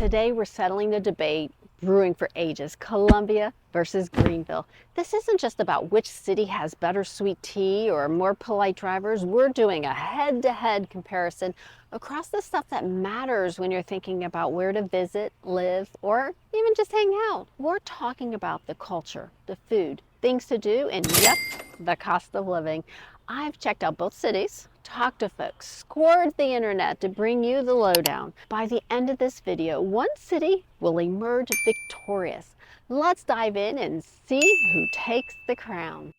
Today we're settling the debate brewing for ages, Columbia versus Greenville. This isn't just about which city has better sweet tea or more polite drivers. We're doing a head-to-head comparison across the stuff that matters when you're thinking about where to visit, live, or even just hang out. We're talking about the culture, the food, things to do, and yep, the cost of living. I've checked out both cities, talked to folks, scoured the internet to bring you the lowdown. By the end of this video, one city will emerge victorious. Let's dive in and see who takes the crown.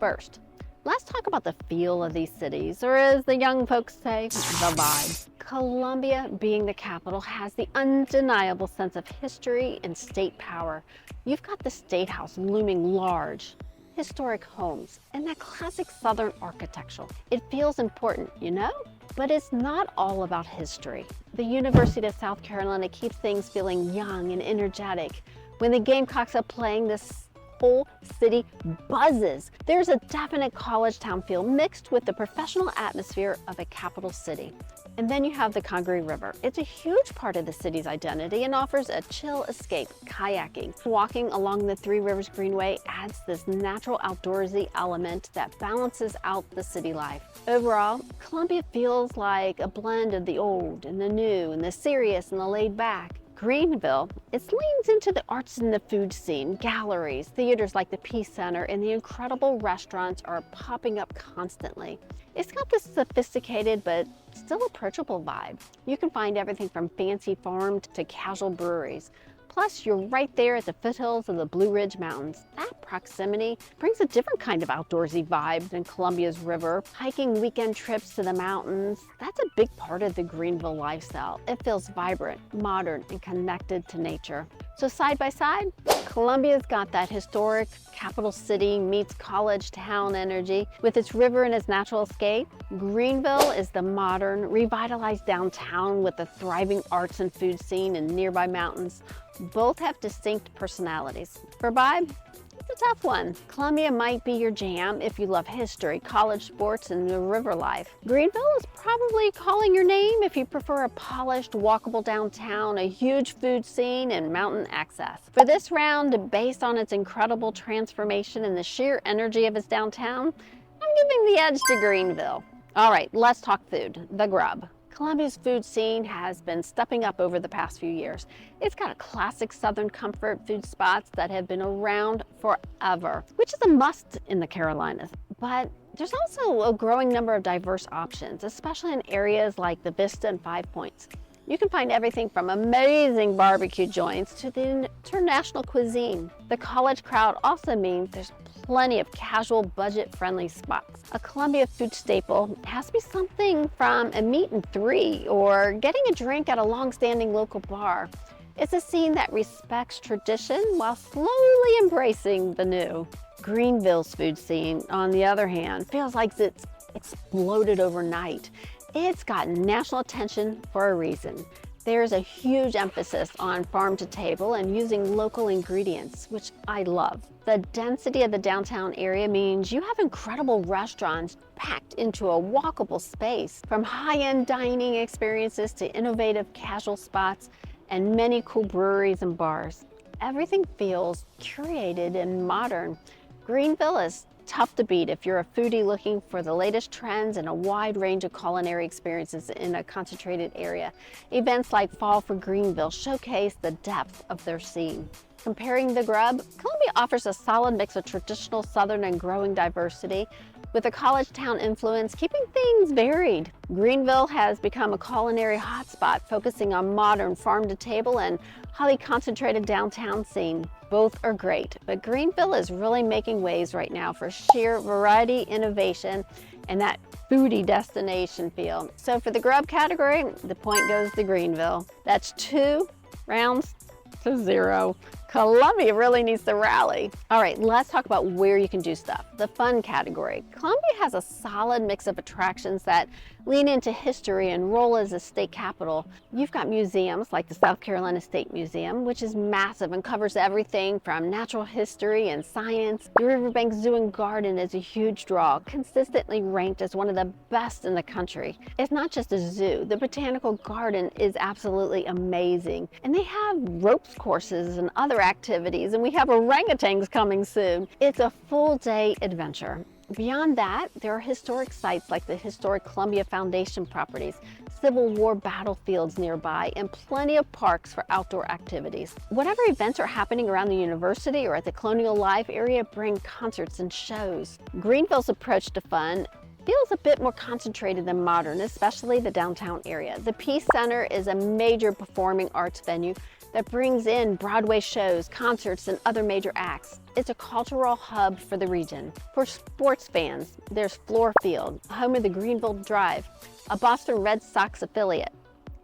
First, let's talk about the feel of these cities, or as the young folks say, the vibe. Columbia, being the capital, has the undeniable sense of history and state power. You've got the State House looming large, historic homes, and that classic Southern architecture. It feels important, you know? But it's not all about history. The University of South Carolina keeps things feeling young and energetic. When the Gamecocks are playing, this whole city buzzes. There's a definite college town feel mixed with the professional atmosphere of a capital city. And then you have the Congaree River. It's a huge part of the city's identity and offers a chill escape, kayaking. Walking along the Three Rivers Greenway adds this natural outdoorsy element that balances out the city life. Overall, Columbia feels like a blend of the old and the new and the serious and the laid back. Greenville, it leans into the arts and the food scene. Galleries, theaters like the Peace Center, and the incredible restaurants are popping up constantly. It's got this sophisticated but still approachable vibe. You can find everything from fancy farms to casual breweries. Plus, you're right there at the foothills of the Blue Ridge Mountains. That proximity brings a different kind of outdoorsy vibe than Columbia's river. Hiking weekend trips to the mountains, that's a big part of the Greenville lifestyle. It feels vibrant, modern, and connected to nature. So side by side, Columbia's got that historic capital city meets college town energy. With its river and its natural escape, Greenville is the modern, revitalized downtown with a thriving arts and food scene and nearby mountains. Both have distinct personalities. For vibe, it's a tough one. Columbia might be your jam if you love history, college sports, and the river life. Greenville is probably calling your name if you prefer a polished, walkable downtown, a huge food scene, and mountain access. For this round, based on its incredible transformation and the sheer energy of its downtown, I'm giving the edge to Greenville. All right, let's talk food, the grub. Columbia's food scene has been stepping up over the past few years. It's got a classic Southern comfort food spots that have been around forever, which is a must in the Carolinas. But there's also a growing number of diverse options, especially in areas like the Vista and Five Points. You can find everything from amazing barbecue joints to the international cuisine. The college crowd also means there's plenty of casual, budget-friendly spots. A Columbia food staple has to be something from a meat and three or getting a drink at a long-standing local bar. It's a scene that respects tradition while slowly embracing the new. Greenville's food scene, on the other hand, feels like it's exploded overnight. It's gotten national attention for a reason. There's a huge emphasis on farm to table and using local ingredients, which I love. The density of the downtown area means you have incredible restaurants packed into a walkable space, from high-end dining experiences to innovative casual spots and many cool breweries and bars. Everything feels curated and modern. Greenville is tough to beat if you're a foodie looking for the latest trends and a wide range of culinary experiences in a concentrated area. Events like Fall for Greenville showcase the depth of their scene. Comparing the grub, Columbia offers a solid mix of traditional Southern and growing diversity, with a college town influence keeping things varied. Greenville has become a culinary hotspot, focusing on modern farm-to-table and highly concentrated downtown scene. Both are great, but Greenville is really making waves right now for sheer variety, innovation, and that foodie destination feel. So for the grub category, the point goes to Greenville. That's 2 rounds to 0. Columbia really needs to rally. All right, let's talk about where you can do stuff. The fun category. Columbia has a solid mix of attractions that lean into history and roll as a state capital. You've got museums like the South Carolina State Museum, which is massive and covers everything from natural history and science. The Riverbank Zoo and Garden is a huge draw, consistently ranked as one of the best in the country. It's not just a zoo. The Botanical Garden is absolutely amazing. And they have ropes courses and other activities, and we have orangutans coming soon. It's a full day adventure. Beyond that, there are historic sites like the historic Columbia Foundation properties, Civil War battlefields nearby, and plenty of parks for outdoor activities. Whatever events are happening around the university or at the Colonial Live area, bring concerts and shows. Greenville's approach to fun feels a bit more concentrated than modern, especially the downtown area. The Peace Center is a major performing arts venue that brings in Broadway shows, concerts, and other major acts. It's a cultural hub for the region. For sports fans, there's Fluor Field, home of the Greenville Drive, a Boston Red Sox affiliate.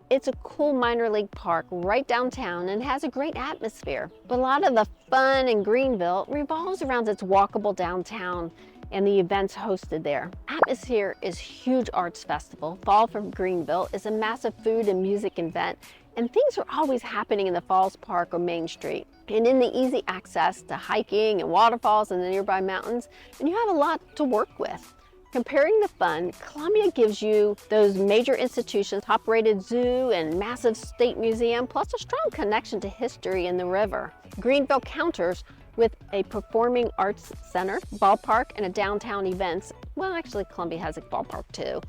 It's a cool minor league park right downtown and has a great atmosphere. But a lot of the fun in Greenville revolves around its walkable downtown and the events hosted there. Atmosphere is huge arts festival. Fall from Greenville is a massive food and music event, and things are always happening in the Falls Park or Main Street. And in the easy access to hiking and waterfalls in the nearby mountains, and you have a lot to work with. Comparing the fun, Columbia gives you those major institutions, top-rated zoo and massive state museum, plus a strong connection to history and the river. Greenville counters with a performing arts center, ballpark, and a downtown events. Well, actually, Columbia has a ballpark too.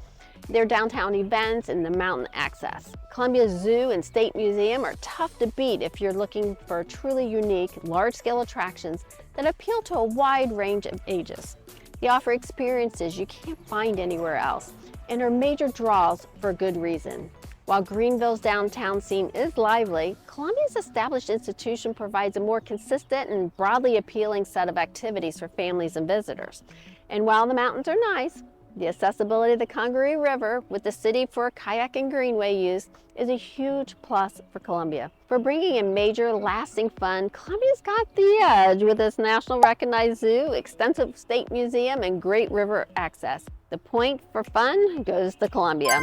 Their downtown events and the mountain access. Columbia Zoo and State Museum are tough to beat if you're looking for truly unique, large-scale attractions that appeal to a wide range of ages. They offer experiences you can't find anywhere else and are major draws for good reason. While Greenville's downtown scene is lively, Columbia's established institution provides a more consistent and broadly appealing set of activities for families and visitors. And while the mountains are nice, the accessibility of the Congaree River with the city for kayak and greenway use is a huge plus for Columbia. For bringing in major, lasting fun, Columbia's got the edge with its national recognized zoo, extensive state museum, and great river access. The point for fun goes to Columbia.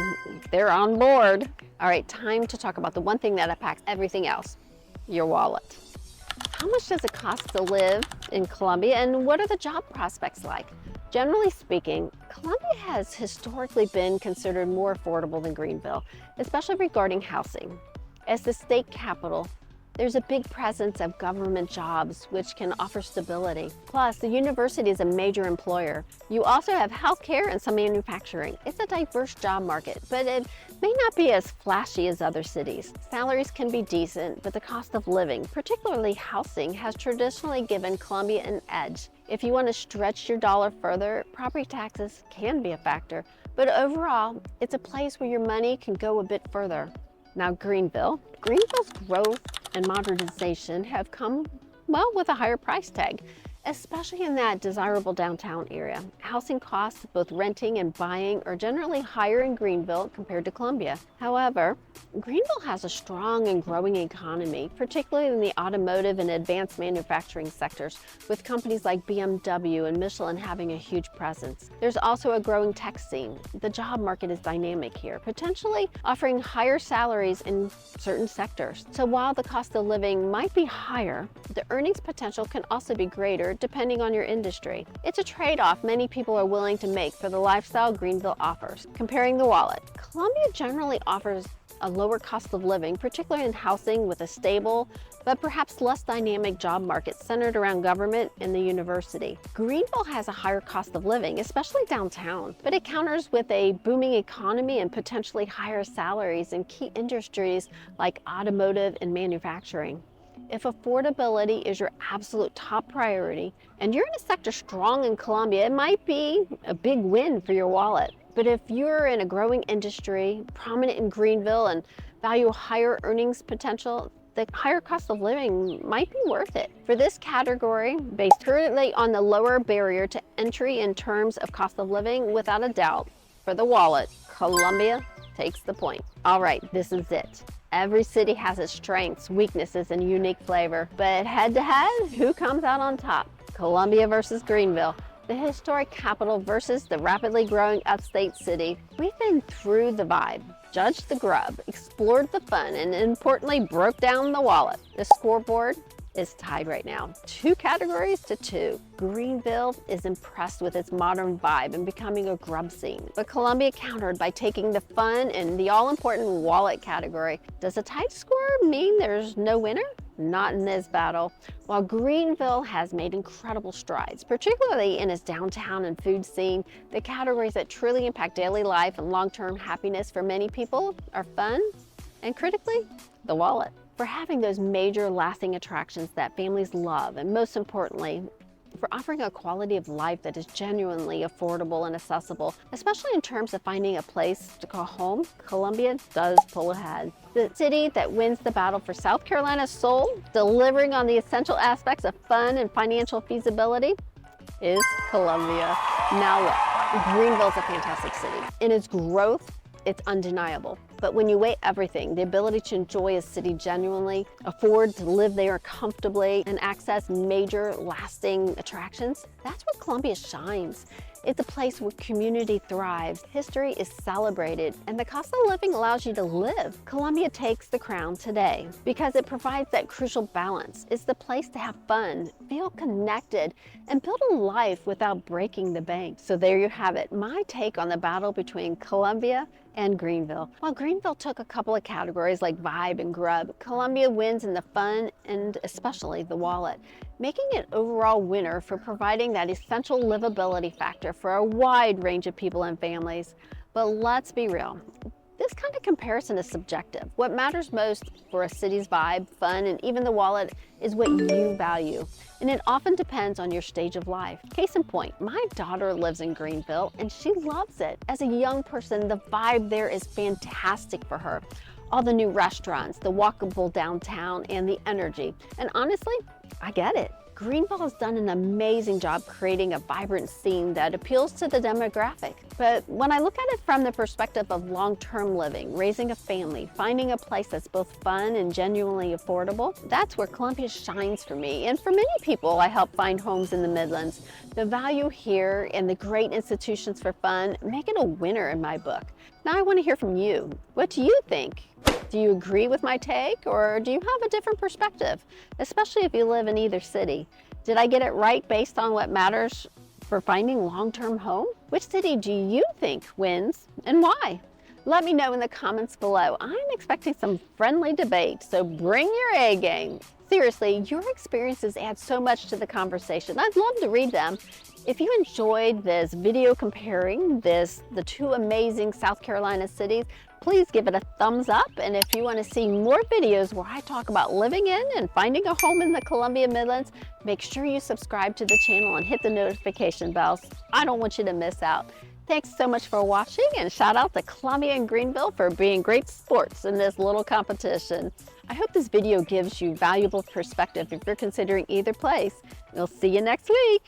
They're on board. All right, time to talk about the one thing that impacts everything else, your wallet. How much does it cost to live in Columbia, and what are the job prospects like? Generally speaking, Columbia has historically been considered more affordable than Greenville, especially regarding housing. As the state capital, there's a big presence of government jobs which can offer stability. Plus, the university is a major employer. You also have healthcare and some manufacturing. It's a diverse job market, but it may not be as flashy as other cities. Salaries can be decent, but the cost of living, particularly housing, has traditionally given Columbia an edge. If you want to stretch your dollar further, property taxes can be a factor, but overall, it's a place where your money can go a bit further. Now, Greenville's growth and modernization have come, well, with a higher price tag, especially in that desirable downtown area. Housing costs, both renting and buying, are generally higher in Greenville compared to Columbia. However, Greenville has a strong and growing economy, particularly in the automotive and advanced manufacturing sectors, with companies like BMW and Michelin having a huge presence. There's also a growing tech scene. The job market is dynamic here, potentially offering higher salaries in certain sectors. So while the cost of living might be higher, the earnings potential can also be greater depending on your industry. It's a trade-off many people are willing to make for the lifestyle Greenville offers. Comparing the wallet, Columbia generally offers a lower cost of living, particularly in housing, with a stable but perhaps less dynamic job market centered around government and the university. Greenville has a higher cost of living, especially downtown, but it counters with a booming economy and potentially higher salaries in key industries like automotive and manufacturing. If affordability is your absolute top priority and you're in a sector strong in Columbia, it might be a big win for your wallet. But if you're in a growing industry, prominent in Greenville, and value higher earnings potential, the higher cost of living might be worth it. For this category, based currently on the lower barrier to entry in terms of cost of living, without a doubt, for the wallet, Columbia takes the point. All right, this is it. Every city has its strengths, weaknesses, and unique flavor. But head to head, who comes out on top? Columbia versus Greenville. The historic capital versus the rapidly growing upstate city. We've been through the vibe, judged the grub, explored the fun, and importantly, broke down the wallet. The scoreboard is tied right now, 2 categories to 2. Greenville is impressed with its modern vibe and becoming a grub scene, but Columbia countered by taking the fun and the all-important wallet category. Does a tight score mean there's no winner? Not in this battle. While Greenville has made incredible strides, particularly in its downtown and food scene, the categories that truly impact daily life and long-term happiness for many people are fun and, critically, the wallet. For having those major lasting attractions that families love, and most importantly, for offering a quality of life that is genuinely affordable and accessible, especially in terms of finding a place to call home, Columbia does pull ahead. The city that wins the battle for South Carolina's soul, delivering on the essential aspects of fun and financial feasibility, is Columbia. Now look, Greenville's a fantastic city. In its growth, it's undeniable. But when you weigh everything, the ability to enjoy a city genuinely, afford to live there comfortably, and access major lasting attractions, that's where Columbia shines. It's a place where community thrives, history is celebrated, and the cost of living allows you to live. Columbia takes the crown today because it provides that crucial balance. It's the place to have fun, feel connected, and build a life without breaking the bank. So there you have it, my take on the battle between Columbia and Greenville. While Greenville took a couple of categories like vibe and grub, Columbia wins in the fun and especially the wallet, making it overall winner for providing that essential livability factor for a wide range of people and families. But let's be real, this kind of comparison is subjective. What matters most for a city's vibe, fun, and even the wallet is what you value. And it often depends on your stage of life. Case in point, my daughter lives in Greenville and she loves it. As a young person, the vibe there is fantastic for her. All the new restaurants, the walkable downtown, and the energy. And honestly, I get it. Greenville has done an amazing job creating a vibrant scene that appeals to the demographic. But when I look at it from the perspective of long-term living, raising a family, finding a place that's both fun and genuinely affordable, that's where Columbia shines for me. And for many people I help find homes in the Midlands. The value here and the great institutions for fun make it a winner in my book. Now I want to hear from you. What do you think? Do you agree with my take, or do you have a different perspective, especially if you live in either city? Did I get it right based on what matters for finding long-term home? Which city do you think wins and why? Let me know in the comments below. I'm expecting some friendly debate, so bring your A game. Seriously, your experiences add so much to the conversation. I'd love to read them. If you enjoyed this video comparing the 2 amazing South Carolina cities, please give it a thumbs up. And if you want to see more videos where I talk about living in and finding a home in the Columbia Midlands, make sure you subscribe to the channel and hit the notification bells. I don't want you to miss out. Thanks so much for watching, and shout out to Columbia and Greenville for being great sports in this little competition. I hope this video gives you valuable perspective if you're considering either place. We'll see you next week.